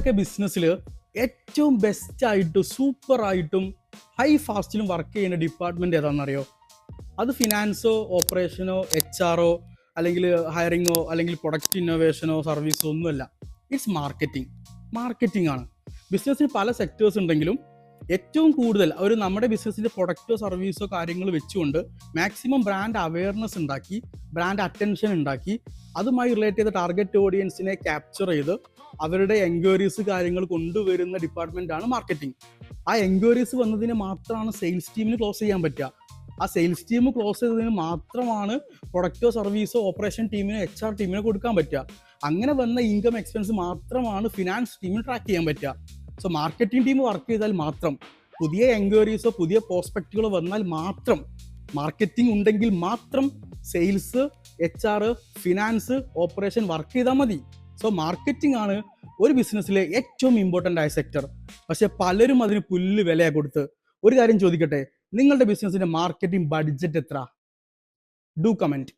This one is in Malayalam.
നമ്മുടെയൊക്കെ ബിസിനസ്സിൽ ഏറ്റവും ബെസ്റ്റായിട്ടും സൂപ്പറായിട്ടും ഹൈ ഫാസ്റ്റിലും വർക്ക് ചെയ്യുന്ന ഡിപ്പാർട്ട്മെൻറ്റ് ഏതാണെന്നറിയോ? അത് ഫിനാൻസോ ഓപ്പറേഷനോ HR അല്ലെങ്കിൽ ഹയറിങ്ങോ അല്ലെങ്കിൽ പ്രൊഡക്റ്റ് ഇന്നോവേഷനോ സർവീസോ ഒന്നുമല്ല. ഇറ്റ്സ് മാർക്കറ്റിംഗ് ആണ്. ബിസിനസ്സിന് പല സെക്ടേഴ്സ് ഉണ്ടെങ്കിലും ഏറ്റവും കൂടുതൽ നമ്മുടെ ബിസിനസ്സിൻ്റെ പ്രൊഡക്റ്റോ സർവീസോ കാര്യങ്ങൾ വെച്ചുകൊണ്ട് മാക്സിമം ബ്രാൻഡ് അവയർനെസ് ഉണ്ടാക്കി, ബ്രാൻഡ് അറ്റൻഷൻ ഉണ്ടാക്കി, അതുമായി റിലേറ്റ് ചെയ്ത ടാർഗറ്റ് ഓഡിയൻസിനെ ക്യാപ്ചർ ചെയ്ത് അവരുടെ എൻക്വയറീസ് കാര്യങ്ങൾ കൊണ്ടുവരുന്ന ഡിപ്പാർട്ട്മെൻറ്റാണ് മാർക്കറ്റിംഗ്. ആ എൻക്വയറീസ് വന്നതിന് മാത്രമാണ് സെയിൽസ് ടീമിന് ക്ലോസ് ചെയ്യാൻ പറ്റുക. ആ സെയിൽസ് ടീം ക്ലോസ് ചെയ്തതിന് മാത്രമാണ് പ്രൊഡക്റ്റോ സർവീസോ ഓപ്പറേഷൻ ടീമിനോ HR ടീമിനോ കൊടുക്കാൻ പറ്റുക. അങ്ങനെ വന്ന ഇൻകം എക്സ്പെൻസ് മാത്രമാണ് ഫിനാൻസ് ടീമിന് ട്രാക്ക് ചെയ്യാൻ പറ്റുക. സോ മാർക്കറ്റിംഗ് ടീം വർക്ക് ചെയ്താൽ മാത്രം, പുതിയ എൻക്വയറീസോ പുതിയ പ്രോസ്പെക്റ്റുകളോ വന്നാൽ മാത്രം, മാർക്കറ്റിംഗ് ഉണ്ടെങ്കിൽ മാത്രം sales, HR, finance, operation work ചെയ്താൽ മതി. സോ മാർക്കറ്റിംഗ് ആണ് ഒരു ബിസിനസ്സിലെ ഏറ്റവും ഇമ്പോർട്ടൻ്റ് ആയ സെക്ടർ. പക്ഷെ പലരും അതിന് പുല്ല് വില കൊടുത്ത്. ഒരു കാര്യം ചോദിക്കട്ടെ, നിങ്ങളുടെ ബിസിനസ്സിന്റെ മാർക്കറ്റിംഗ് ബഡ്ജറ്റ് എത്ര? Do comment.